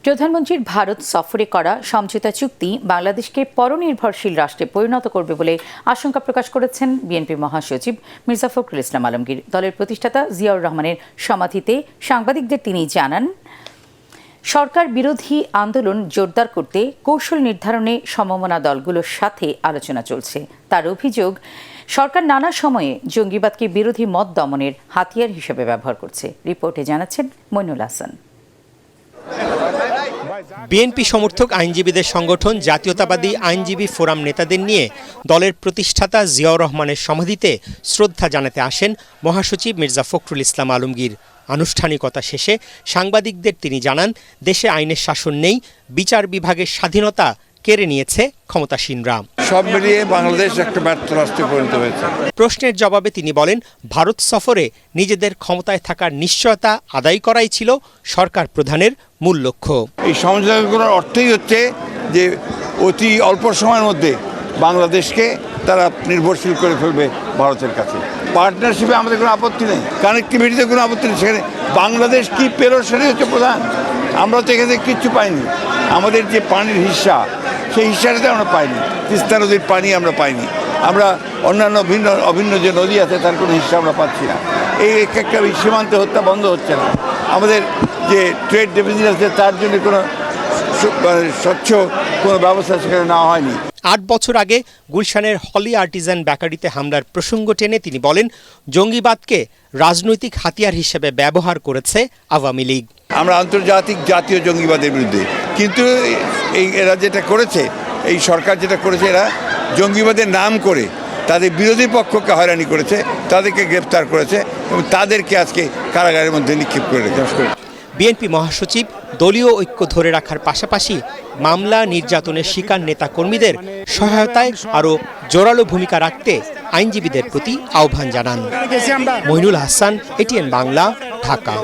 প্রধানমন্ত্রীর ভারত সফরে করা সমঝোতা চুক্তি বাংলাদেশকে পরনির্ভরশীল রাষ্ট্রে পরিণত করবে বলে আশঙ্কা প্রকাশ করেছেন বিএনপি মহাসচিব মির্জা ফখরুল ইসলাম আলমগীর। দলের প্রতিষ্ঠাতা জিয়াউর রহমানের সমাধিতে সাংবাদিকদের তিনি জানান, সরকার বিরোধী আন্দোলন জোরদার করতে কৌশল নির্ধারণে সমমনা দলগুলোর সাথে আলোচনা চলছে। তার অভিযোগ, সরকার নানা সময়ে জঙ্গিবাদকে বিরোধী মত দমনের হাতিয়ার হিসেবে ব্যবহার করছে। রিপোর্টে জানাচ্ছেন মইনুল হাসান। বিএনপি সমর্থক আইনজীবীদের সংগঠন জাতীয়তাবাদী আইনজীবী ফোরাম নেতাদের নিয়ে দলের প্রতিষ্ঠাতা জিয়াউর রহমানের সমাধিতে শ্রদ্ধা জানাতে আসেন মহাসচিব মির্জা ফখরুল ইসলাম আলমগীর। আনুষ্ঠানিকতা শেষে সাংবাদিকদের তিনি জানান, দেশে আইনের শাসন নেই, বিচার বিভাগের স্বাধীনতা কেড়ে নিয়েছে ক্ষমতাসীনরা। সব মিলিয়ে বাংলাদেশ একটা ব্যর্থ রাষ্ট্রে পরিণত হয়েছে। প্রশ্নের জবাবে তিনি বলেন, ভারত সফরে নিজেদের ক্ষমতায় থাকার নিশ্চয়তা আদায় করাই ছিল সরকার প্রধানের মূল লক্ষ্য। এই সমঝোতাগুলোর অর্থই হচ্ছে যে অতি অল্প সময়ের মধ্যে বাংলাদেশকে তারা নির্ভরশীল করে ফেলবে ভারতের কাছে। পার্টনারশিপে আমাদের কোনো আপত্তি নেই, কানেক্টিভিটিতে কোনো আপত্তি নেই। সেখানে বাংলাদেশ কি পেল সেটাই হচ্ছে প্রধান। আমরা তো এখানে কিচ্ছু পাইনি। আমাদের যে পানির হিস্সা, সেই হিস্সাটাতে আমরা পাইনি। তিস্তা নদীর পানি আমরা পাইনি। আমরা অন্যান্য অভিন্ন যে নদী আছে তার কোনো হিস্সা আমরা পাচ্ছি না। এই একটা সীমান্তে হত্যা বন্ধ হচ্ছে না। আমাদের যে ট্রেড ডেফিসিট আছে তার জন্য কোনো স্বচ্ছ কোনো ব্যবস্থা সেখানে নেওয়া হয়নি। ৮ বছর আগে গুলশানের হলি আর্টিজান বেকারিতে হামলার প্রসঙ্গ টেনে তিনি বলেন, জঙ্গিবাদকে রাজনৈতিক হাতিয়ার হিসেবে ব্যবহার করেছে আওয়ামী লীগ। আমরা আন্তর্জাতিক জাতীয় জঙ্গিবাদের বিরুদ্ধে, কিন্তু এরা যেটা করেছে, এই সরকার যেটা করেছে, এরা জঙ্গিবাদের নাম করে তাদের বিরোধী পক্ষকে হয়রানি করেছে, তাদেরকে গ্রেপ্তার করেছে এবং তাদেরকে আজকে কারাগারের মধ্যে নিক্ষেপ করে রেখেছে। বিএনপি মহাসচিব দলীয় ঐক্য ধরে রাখার পাশাপাশি মামলা নির্যাতনের শিকার নেতা কর্মীদের সহায়তায় আরও জোরালো ভূমিকা রাখতে আইনজীবীদের প্রতি আহ্বান জানান। মইনুল হাসান, এটিএন বাংলা, ঢাকা।